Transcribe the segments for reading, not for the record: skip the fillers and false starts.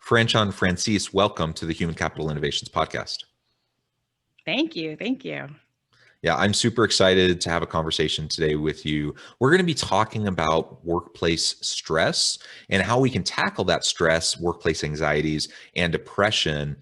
Franchon Francis, welcome to the Human Capital Innovations Podcast. Thank you. Thank you. Yeah, I'm super excited to have a conversation today with you. We're going to be talking about workplace stress and how we can tackle that stress, workplace anxieties, and depression.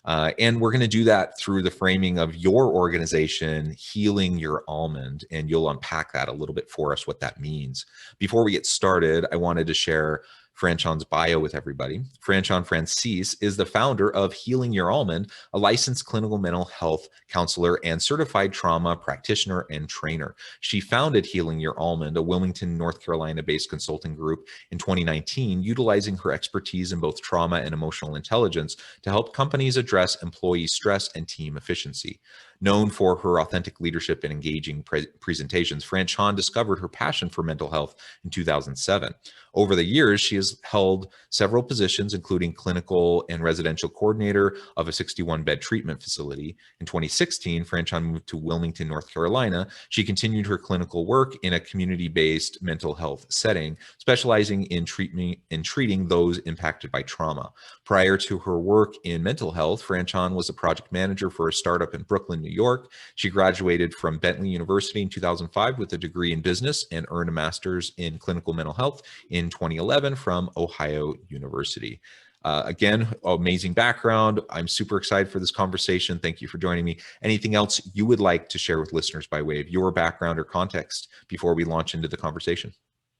And we're going to do that through the framing of your organization, Healing Your Almond, and you'll unpack that a little bit for us, what that means. Before we get started, I wanted to share Franchon's bio with everybody. Franchon Francis is the founder of Healing Your Almond, a licensed clinical mental health counselor and certified trauma practitioner and trainer. She founded Healing Your Almond, a Wilmington, North Carolina-based consulting group in 2019, utilizing her expertise in both trauma and emotional intelligence to help companies address employee stress and team efficiency. Known for her authentic leadership and engaging presentations, Franchon discovered her passion for mental health in 2007. Over the years, she has held several positions, including clinical and residential coordinator of a 61-bed treatment facility. In 2016, Franchon moved to Wilmington, North Carolina. She continued her clinical work in a community-based mental health setting, specializing in treating those impacted by trauma. Prior to her work in mental health, Franchon was a project manager for a startup in Brooklyn, New York. She graduated from Bentley University in 2005 with a degree in business and earned a master's in clinical mental health in 2011 from Ohio University. Again, amazing background. I'm super excited for this conversation. Thank you for joining me. Anything else you would like to share with listeners by way of your background or context before we launch into the conversation?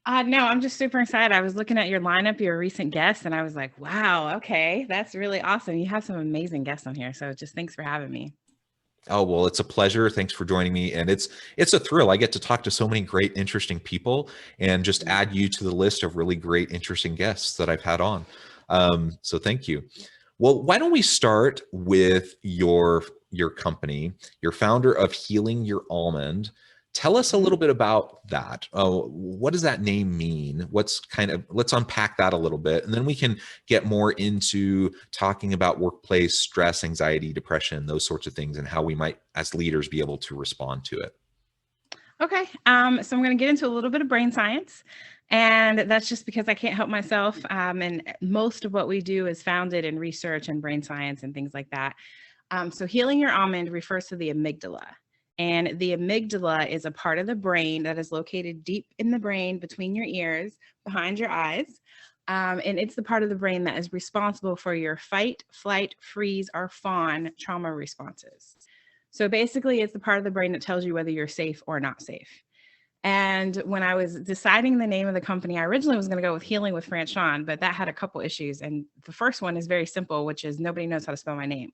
No, I'm just super excited. I was looking at your lineup, your recent guests, and I was like, wow, okay, that's really awesome. You have some amazing guests on here. So just thanks for having me. Oh, well, it's a pleasure. Thanks for joining me. And it's a thrill. I get to talk to so many great, interesting people and just add you to the list of really great, interesting guests that I've had on. So thank you. Well, why don't we start with your company, your founder of Healing Your Almond. Tell us a little bit about that. What does that name mean? Let's unpack that a little bit, and then we can get more into talking about workplace stress, anxiety, depression, those sorts of things, and how we might, as leaders, be able to respond to it. Okay. So I'm going to get into a little bit of brain science, and that's just because I can't help myself. And most of what we do is founded in research and brain science and things like that. So Healing Your Almond refers to the amygdala. And the amygdala is a part of the brain that is located deep in the brain between your ears, behind your eyes. And it's the part of the brain that is responsible for your fight, flight, freeze, or fawn trauma responses. So basically, it's the part of the brain that tells you whether you're safe or not safe. And when I was deciding the name of the company, I originally was going to go with Healing with Franchon, but that had a couple issues. And the first one is very simple, which is nobody knows how to spell my name.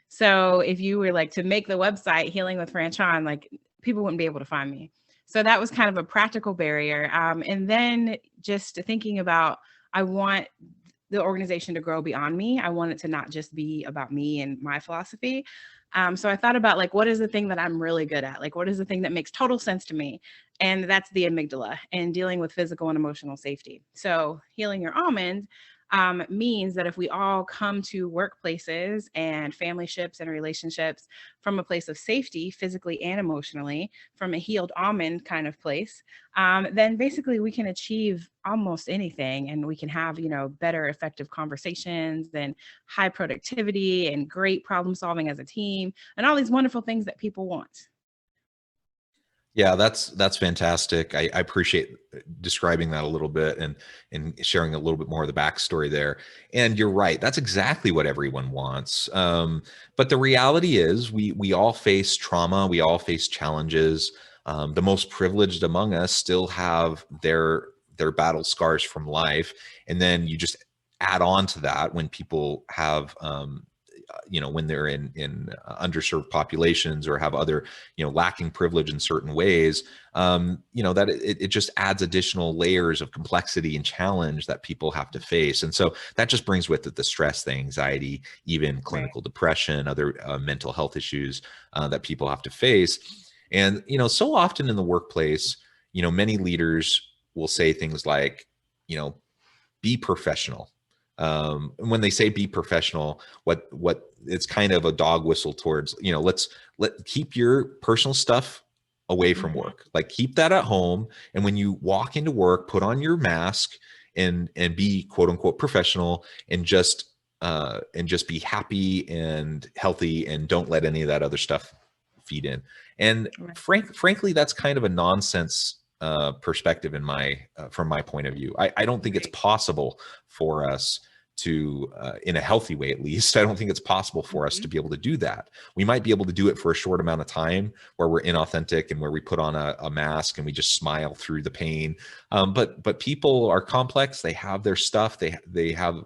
So if you were like to make the website Healing with Franchon, like people wouldn't be able to find me. So that was kind of a practical barrier. And then just thinking about, I want the organization to grow beyond me. I want it to not just be about me and my philosophy. So I thought about like, what is the thing that I'm really good at? Like, what is the thing that makes total sense to me? And that's the amygdala and dealing with physical and emotional safety. So Healing Your Almond means that if we all come to workplaces and familyships and relationships from a place of safety, physically and emotionally, from a healed almond kind of place, then basically we can achieve almost anything, and we can have, better effective conversations and high productivity and great problem solving as a team and all these wonderful things that people want. Yeah, that's fantastic. I appreciate describing that a little bit and sharing a little bit more of the backstory there. And you're right, that's exactly what everyone wants. But the reality is, we all face trauma, we all face challenges. The most privileged among us still have their battle scars from life, and then you just add on to that when people have when they're in underserved populations or have other, lacking privilege in certain ways, that it just adds additional layers of complexity and challenge that people have to face. And so that just brings with it the stress, the anxiety, even clinical depression, other mental health issues that people have to face. And, so often in the workplace, many leaders will say things like, be professional. And when they say be professional, what it's kind of a dog whistle towards, let's keep your personal stuff away from work, like keep that at home. And when you walk into work, put on your mask and be quote unquote professional, and just and just be happy and healthy, and don't let any of that other stuff feed in. And Right. frankly, that's kind of a nonsense perspective in my from my point of view. I don't think it's Right. possible for us to, in a healthy way at least, I don't think it's possible for us to Mhm. be able to do that. We might be able to do it for a short amount of time where we're inauthentic and where we put on a mask and we just smile through the pain. But people are complex. They have their stuff. They have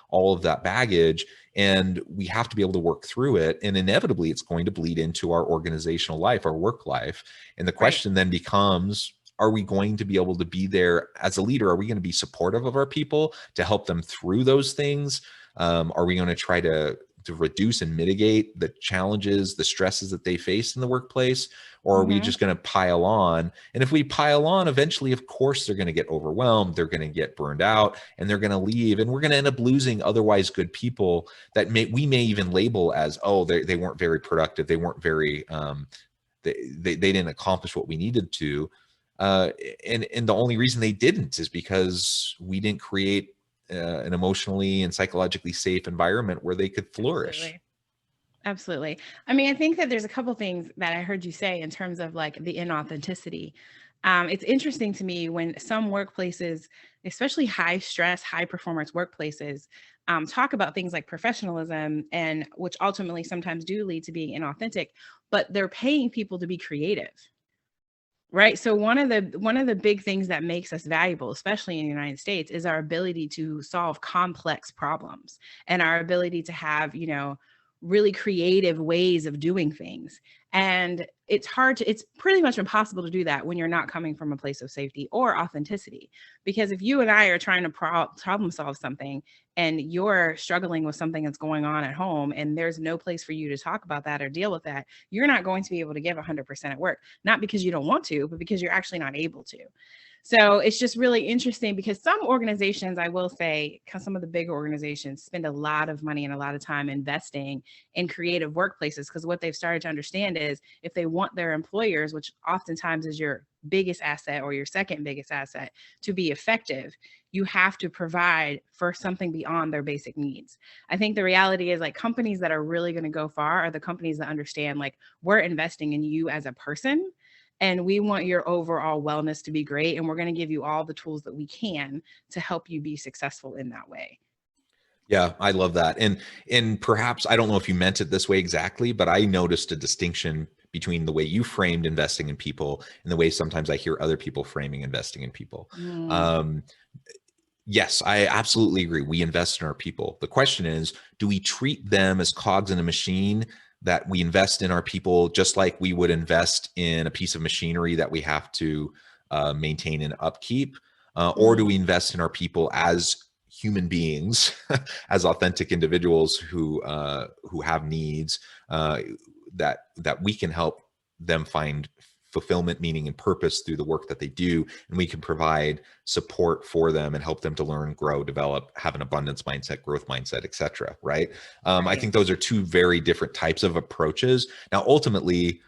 all of that baggage, and we have to be able to work through it. And inevitably, it's going to bleed into our organizational life, our work life. And the Right. question then becomes, are we going to be able to be there as a leader? Are we going to be supportive of our people to help them through those things? Are we going to try to reduce and mitigate the challenges, the stresses that they face in the workplace? Or are we Mhm. just going to pile on? And if we pile on, eventually, of course, they're going to get overwhelmed. They're going to get burned out, and they're going to leave. And we're going to end up losing otherwise good people that we may even label as, oh, they weren't very productive. They weren't very, they didn't accomplish what we needed to. Uh, and the only reason they didn't is because we didn't create an emotionally and psychologically safe environment where they could flourish. Absolutely. Absolutely. I mean, I think that there's a couple things that I heard you say in terms of like the inauthenticity. It's interesting to me when some workplaces, especially high stress, high performance workplaces, talk about things like professionalism, and which ultimately sometimes do lead to being inauthentic, but they're paying people to be creative. Right. So one of the big things that makes us valuable, especially in the United States, is our ability to solve complex problems and our ability to have, really creative ways of doing things. And it's pretty much impossible to do that when you're not coming from a place of safety or authenticity. Because if you and I are trying to problem solve something and you're struggling with something that's going on at home and there's no place for you to talk about that or deal with that, you're not going to be able to give 100% at work, not because you don't want to, but because you're actually not able to. So it's just really interesting because some organizations, I will say, 'cause some of the bigger organizations spend a lot of money and a lot of time investing in creative workplaces, because what they've started to understand is if they want their employers, which oftentimes is your biggest asset or your second biggest asset, to be effective, you have to provide for something beyond their basic needs. I think the reality is like companies that are really going to go far are the companies that understand like we're investing in you as a person and we want your overall wellness to be great, and we're going to give you all the tools that we can to help you be successful in that way. Yeah, I love that. And perhaps I don't know if you meant it this way exactly, but I noticed a distinction between the way you framed investing in people and the way sometimes I hear other people framing investing in people. Mm, Um, yes, I absolutely agree. We invest in our people. The question is, do we treat them as cogs in a machine, that we invest in our people just like we would invest in a piece of machinery that we have to maintain and upkeep? Or do mm, we invest in our people as human beings, as authentic individuals who have needs, that we can help them find fulfillment, meaning, and purpose through the work that they do, and we can provide support for them and help them to learn, grow, develop, have an abundance mindset, growth mindset, etc. Right? I right, think those are two very different types of approaches. Now, ultimately,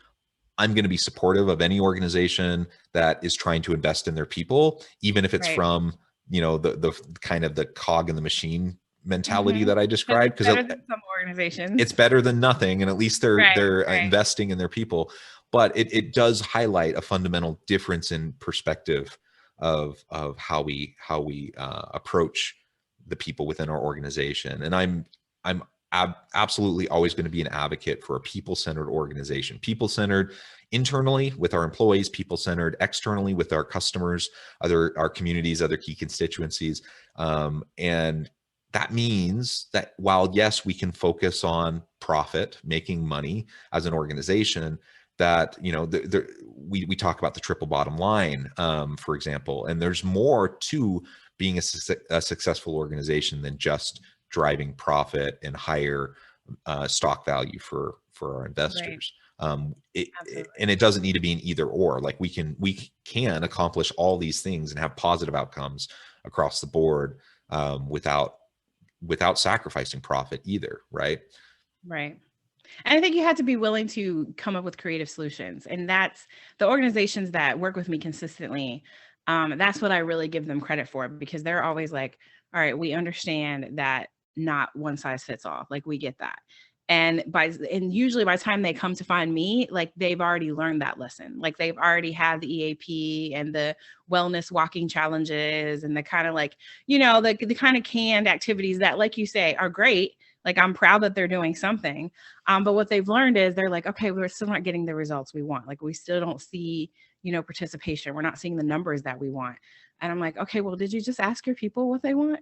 I'm going to be supportive of any organization that is trying to invest in their people, even if it's right. from the kind of the cog in the machine mentality Mhm. that I 'Cause described, it's because better than some it's organizations. better than nothing, and at least Right, they're right, investing in their people. But it does highlight a fundamental difference in perspective of how we approach the people within our organization. And I'm absolutely always going to be an advocate for a people-centered organization, people-centered internally with our employees, people-centered externally with our customers, our communities, other key constituencies. And that means that while, yes, we can focus on profit, making money as an organization, that we talk about the triple bottom line, for example, and there's more to being a successful organization than just driving profit and higher stock value for our right. investors. Absolutely. And it doesn't need to be an either or. Like we can accomplish all these things and have positive outcomes across the board, without sacrificing profit either, right? Right. And I think you had to be willing to come up with creative solutions. And that's the organizations that work with me consistently. That's what I really give them credit for because they're always like, all right, we understand that not one size fits all. Like we get that. And usually by the time they come to find me, like they've already learned that lesson. Like they've already had the EAP and the wellness walking challenges and the kind of like, the kind of canned activities that, like you say, are great. Like I'm proud that they're doing something. But what they've learned is they're like, okay, we're still not getting the results we want. Like we still don't see, participation. We're not seeing the numbers that we want. And I'm like, okay, well, did you just ask your people what they want?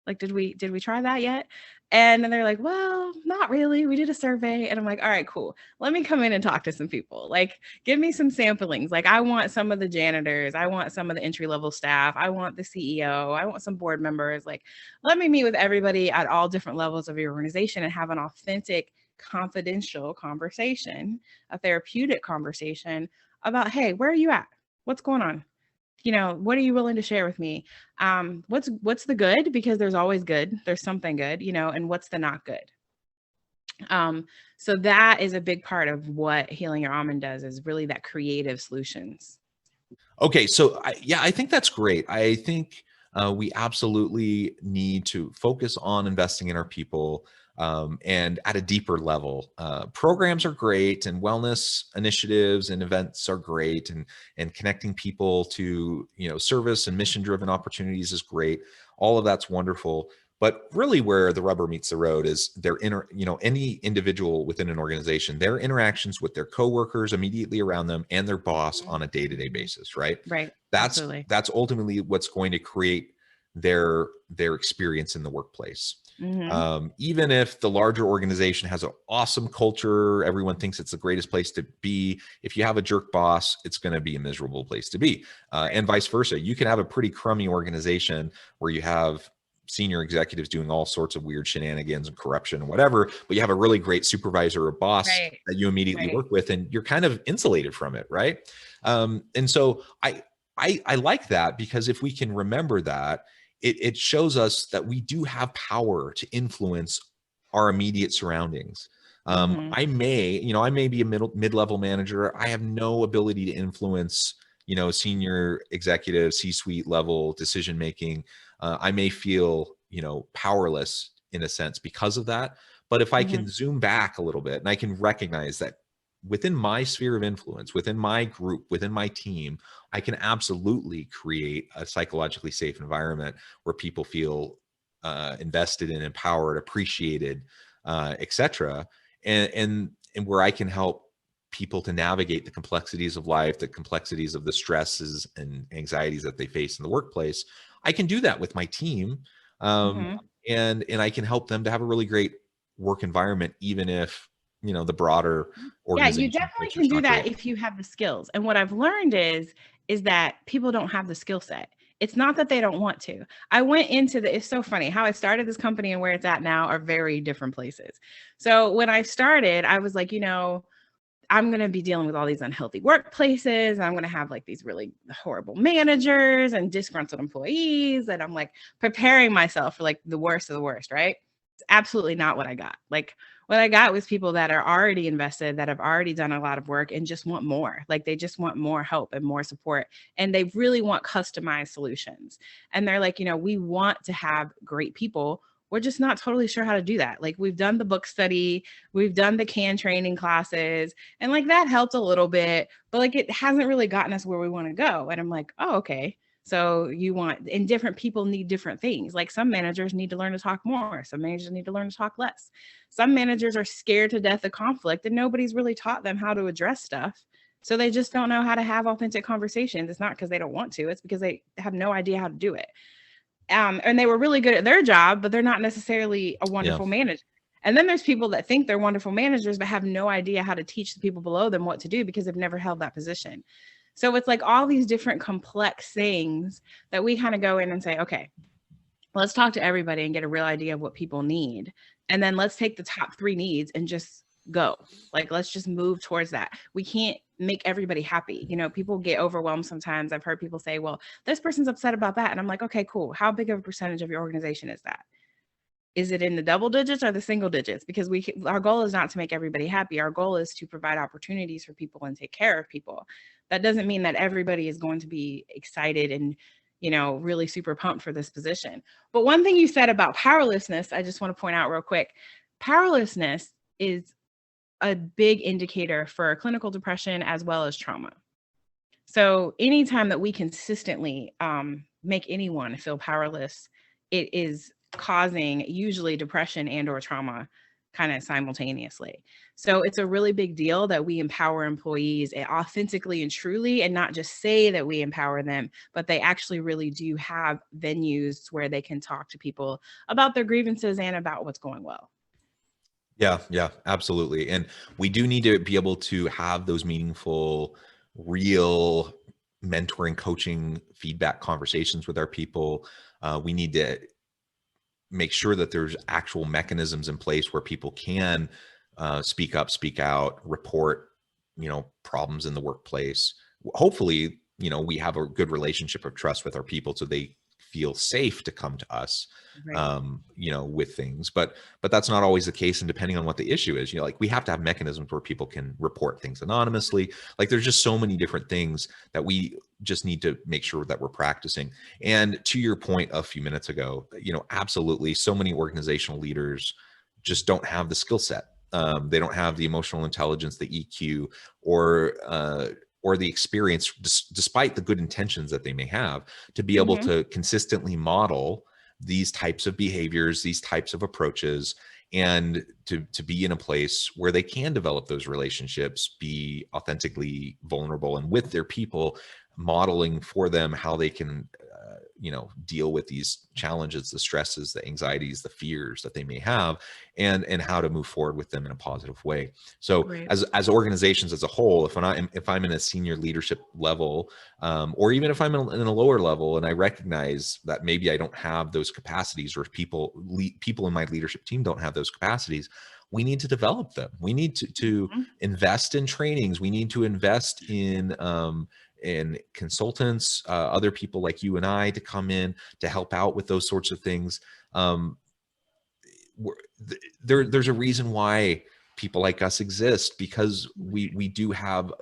Like, did we try that yet? And then they're like, well, not really. We did a survey. And I'm like, all right, cool. Let me come in and talk to some people. Like, give me some samplings. Like, I want some of the janitors. I want some of the entry-level staff. I want the CEO. I want some board members. Like, let me meet with everybody at all different levels of your organization and have an authentic, confidential conversation, a therapeutic conversation about, hey, where are you at? What's going on? What are you willing to share with me? What's the good? Because there's always good. There's something good, and what's the not good? So that is a big part of what Healing Your Almond does, is really that creative solutions. Okay. So I think that's great. I think we absolutely need to focus on investing in our people, and at a deeper level. Programs are great, and wellness initiatives and events are great, and connecting people to service and mission driven opportunities is great. All of that's wonderful. But really, where the rubber meets the road is any individual within an organization, their interactions with their coworkers immediately around them and their boss on a day-to-day basis, right? Right. That's Absolutely. that's ultimately what's going to create their experience in the workplace. Even if the larger organization has an awesome culture, everyone thinks it's the greatest place to be. If you have a jerk boss, it's going to be a miserable place to be, and vice versa. You can have a pretty crummy organization where you have senior executives doing all sorts of weird shenanigans and corruption and whatever, but you have a really great supervisor or boss Right. that you immediately work with, and you're kind of insulated from it, right? And so I like that, because if we can remember that, it shows us that we do have power to influence our immediate surroundings. I may be a mid-level manager. I have no ability to influence, senior executive, C-suite level decision making. I may feel, powerless in a sense because of that. But if I can zoom back a little bit and I can recognize that within my sphere of influence, within my group, within my team, I can absolutely create a psychologically safe environment where people feel invested in, empowered, appreciated, etc. And where I can help people to navigate the complexities of life, the complexities of the stresses and anxieties that they face in the workplace. I can do that with my team, and I can help them to have a really great work environment, even if the broader Yeah, you organization definitely culture can is do not that great. if you have the skills. And what I've learned is that people don't have the skill set. It's not that they don't want to. I went into it's so funny how I started this company and where it's at now are very different places. So when I started, I was like, I'm going to be dealing with all these unhealthy workplaces. And I'm going to have like these really horrible managers and disgruntled employees. And I'm like preparing myself for like the worst of the worst, right? It's absolutely not what I got. Like what I got was people that are already invested, that have already done a lot of work and just want more. Like they just want more help and more support. And they really want customized solutions. And they're like, we want to have great people. We're just not totally sure how to do that. Like we've done the book study, we've done the can training classes, and like that helped a little bit, but like it hasn't really gotten us where we want to go. And I'm like, oh, okay. So and different people need different things. Like some managers need to learn to talk more. Some managers need to learn to talk less. Some managers are scared to death of conflict and nobody's really taught them how to address stuff. So they just don't know how to have authentic conversations. It's not because they don't want to, it's because they have no idea how to do it. And they were really good at their job, but they're not necessarily a wonderful manager. And then there's people that think they're wonderful managers, but have no idea how to teach the people below them what to do because they've never held that position. So it's like all these different complex things that we kind of go in and say, okay, let's talk to everybody and get a real idea of what people need. And then let's take the top 3 needs and just go. Like, let's just move towards that. We can't make everybody happy. People get overwhelmed sometimes. I've heard people say, well, this person's upset about that. And I'm like, okay, cool. How big of a percentage of your organization is that? Is it in the double digits or the single digits? Because our goal is not to make everybody happy. Our goal is to provide opportunities for people and take care of people. That doesn't mean that everybody is going to be excited and really super pumped for this position. But one thing you said about powerlessness, I just want to point out real quick. Powerlessness is a big indicator for clinical depression as well as trauma. So anytime that we consistently make anyone feel powerless, it is causing usually depression and or trauma kind of simultaneously. So it's a really big deal that we empower employees authentically and truly, and not just say that we empower them, but they actually really do have venues where they can talk to people about their grievances and about what's going well. Yeah, absolutely. And we do need to be able to have those meaningful, real mentoring, coaching, feedback conversations with our people. We need to make sure that there's actual mechanisms in place where people can speak up, speak out, report, problems in the workplace. Hopefully, we have a good relationship of trust with our people so they feel safe to come to us, Right. with things. But that's not always the case. And depending on what the issue is, like we have to have mechanisms where people can report things anonymously. Like there's just so many different things that we just need to make sure that we're practicing. And to your point a few minutes ago, absolutely, so many organizational leaders just don't have the skill set. They don't have the emotional intelligence, the EQ, or the experience, despite the good intentions that they may have, to be able to consistently model these types of behaviors, these types of approaches, and to be in a place where they can develop those relationships, be authentically vulnerable and with their people, modeling for them how they can deal with these challenges, the stresses, the anxieties, the fears that they may have, and how to move forward with them in a positive way. So Right. as organizations as a whole, if I'm in a senior leadership level, or even if I'm in a lower level and I recognize that maybe I don't have those capacities, or people in my leadership team don't have those capacities, we need to develop them. We need to invest in trainings. We need to invest in consultants, other people like you and I, to come in to help out with those sorts of things. There's a reason why people like us exist, because we do have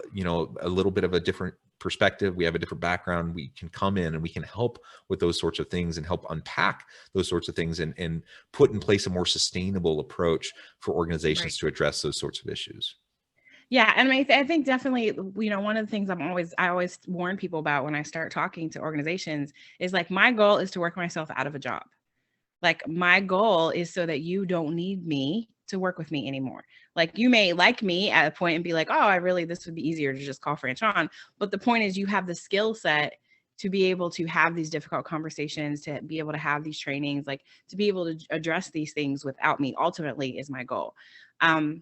a little bit of a different perspective. We have a different background. We can come in and we can help with those sorts of things and help unpack those sorts of things and put in place a more sustainable approach for organizations to address those sorts of issues. Yeah, and I think definitely, one of the things I always warn people about when I start talking to organizations is like, my goal is to work myself out of a job. Like my goal is so that you don't need me to work with me anymore. Like you may like me at a point and be like, oh, this would be easier to just call Franchon. But the point is you have the skill set to be able to have these difficult conversations, to be able to have these trainings, like to be able to address these things without me, ultimately, is my goal. And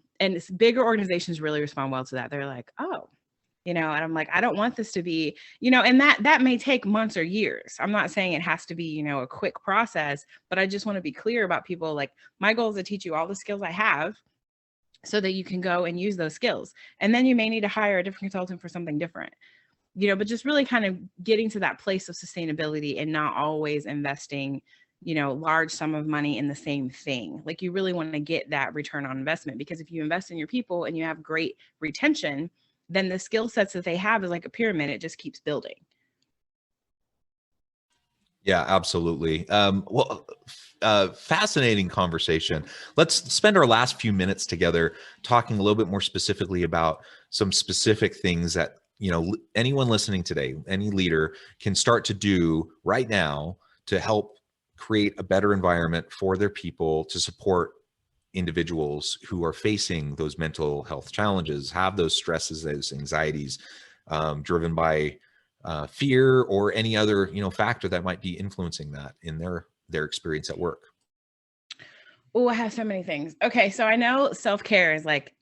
bigger organizations really respond well to that. They're like, oh, and I'm like, I don't want this to be, and that may take months or years. I'm not saying it has to be, a quick process, but I just want to be clear about people. Like, my goal is to teach you all the skills I have so that you can go and use those skills. And then you may need to hire a different consultant for something different, but just really kind of getting to that place of sustainability and not always investing large sum of money in the same thing. Like, you really want to get that return on investment, because if you invest in your people and you have great retention, then the skill sets that they have is like a pyramid. It just keeps building. Yeah, absolutely. Fascinating conversation. Let's spend our last few minutes together talking a little bit more specifically about some specific things that, anyone listening today, any leader, can start to do right now to help create a better environment for their people, to support individuals who are facing those mental health challenges, have those stresses, those anxieties, driven by fear or any other factor that might be influencing that in their experience at work. Oh, I have so many things. Okay, so I know self-care is like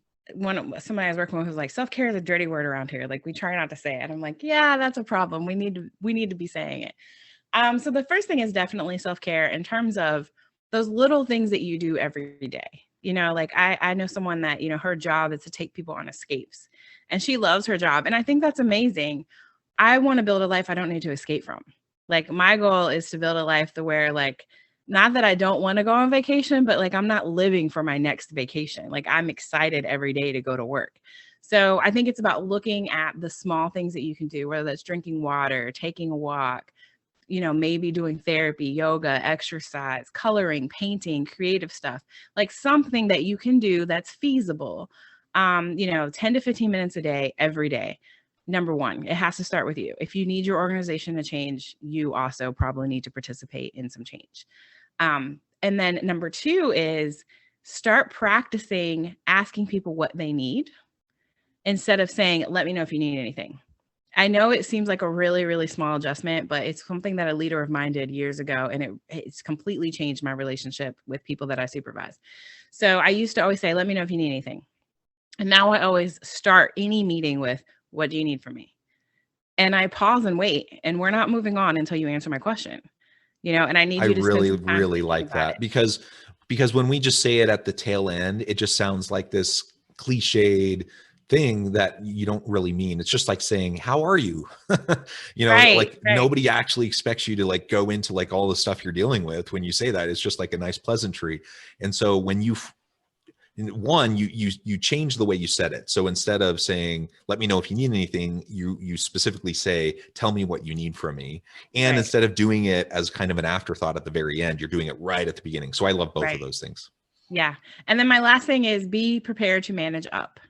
somebody I was working with was like, self-care is a dirty word around here. Like, we try not to say it. I'm like, yeah, that's a problem. We need to be saying it. So the first thing is definitely self-care in terms of those little things that you do every day. Like I know someone that, her job is to take people on escapes, and she loves her job. And I think that's amazing. I want to build a life I don't need to escape from. Like, my goal is to build a life to where, like, not that I don't want to go on vacation, but like, I'm not living for my next vacation. Like, I'm excited every day to go to work. So I think it's about looking at the small things that you can do, whether that's drinking water, taking a walk, maybe doing therapy, yoga, exercise, coloring, painting, creative stuff, like something that you can do that's feasible. 10 to 15 minutes a day, every day. Number one, it has to start with you. If you need your organization to change, you also probably need to participate in some change. And then number two is start practicing asking people what they need instead of saying, let me know if you need anything. I know it seems like a really, really small adjustment, but it's something that a leader of mine did years ago, and it's completely changed my relationship with people that I supervise. So I used to always say, let me know if you need anything. And now I always start any meeting with, what do you need from me? And I pause and wait, and we're not moving on until you answer my question, and I need I you to spend really, some time really thinking like about that it. because when we just say it at the tail end, it just sounds like this cliched thing that you don't really mean. It's just like saying, how are you? Right, Like right. nobody actually expects you to like go into like all the stuff you're dealing with when you say that. It's just like a nice pleasantry. And so when you change the way you said it. So instead of saying, let me know if you need anything, you specifically say, tell me what you need from me. And Right, instead of doing it as kind of an afterthought at the very end, you're doing it right at the beginning. So I love both of right. those things. Yeah. And then my last thing is be prepared to manage up.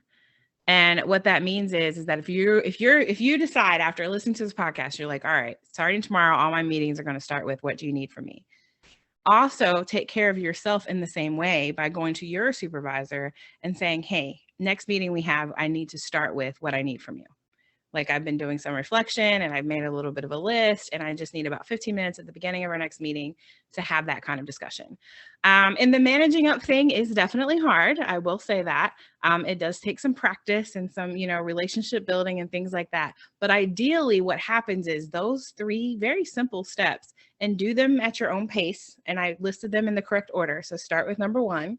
And what that means is that if you decide after listening to this podcast, you're like, all right, starting tomorrow, all my meetings are going to start with, what do you need from me? Also, take care of yourself in the same way by going to your supervisor and saying, hey, next meeting we have, I need to start with what I need from you. Like, I've been doing some reflection and I've made a little bit of a list, and I just need about 15 minutes at the beginning of our next meeting to have that kind of discussion. And the managing up thing is definitely hard. I will say that. It does take some practice and some, relationship building and things like that. But ideally, what happens is those three very simple steps, and do them at your own pace. And I listed them in the correct order. So start with number one.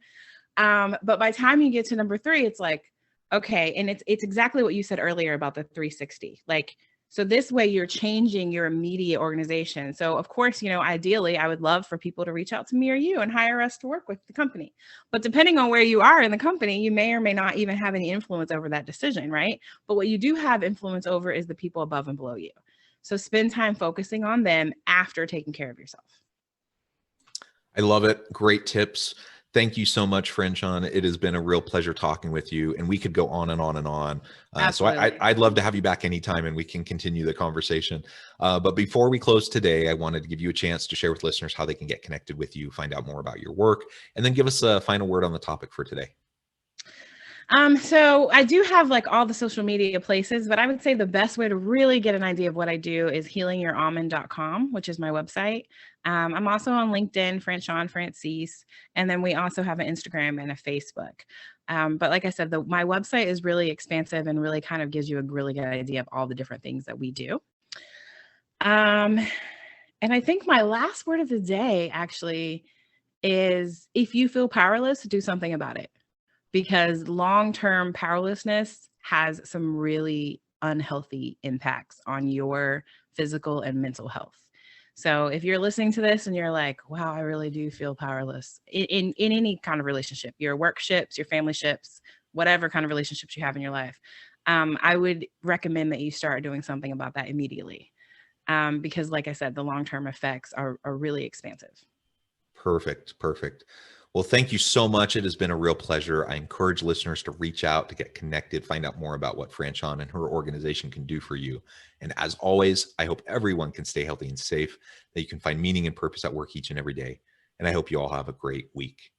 But by the time you get to number three, it's like, okay, and it's exactly what you said earlier about the 360. Like, so this way you're changing your immediate organization. So of course, ideally I would love for people to reach out to me or you and hire us to work with the company. But depending on where you are in the company, you may or may not even have any influence over that decision, right? But what you do have influence over is the people above and below you. So spend time focusing on them after taking care of yourself. I love it. Great tips. Thank you so much, Franchon. It has been a real pleasure talking with you, and we could go on and on and on. So Absolutely. I'd love to have you back anytime, and we can continue the conversation. But before we close today, I wanted to give you a chance to share with listeners how they can get connected with you, find out more about your work, and then give us a final word on the topic for today. So I do have like all the social media places, but I would say the best way to really get an idea of what I do is healingyourouralmond.com, which is my website. I'm also on LinkedIn, Franchon Francis, and then we also have an Instagram and a Facebook. But like I said, my website is really expansive and really kind of gives you a really good idea of all the different things that we do. And I think my last word of the day actually is, if you feel powerless, do something about it, because long-term powerlessness has some really unhealthy impacts on your physical and mental health. So if you're listening to this and you're like, wow, I really do feel powerless in any kind of relationship, your work ships, your family ships, whatever kind of relationships you have in your life, I would recommend that you start doing something about that immediately. Because like I said, the long-term effects are really expansive. Perfect. Perfect. Well, thank you so much. It has been a real pleasure. I encourage listeners to reach out, to get connected, find out more about what Franchon and her organization can do for you. And as always, I hope everyone can stay healthy and safe, that you can find meaning and purpose at work each and every day. And I hope you all have a great week.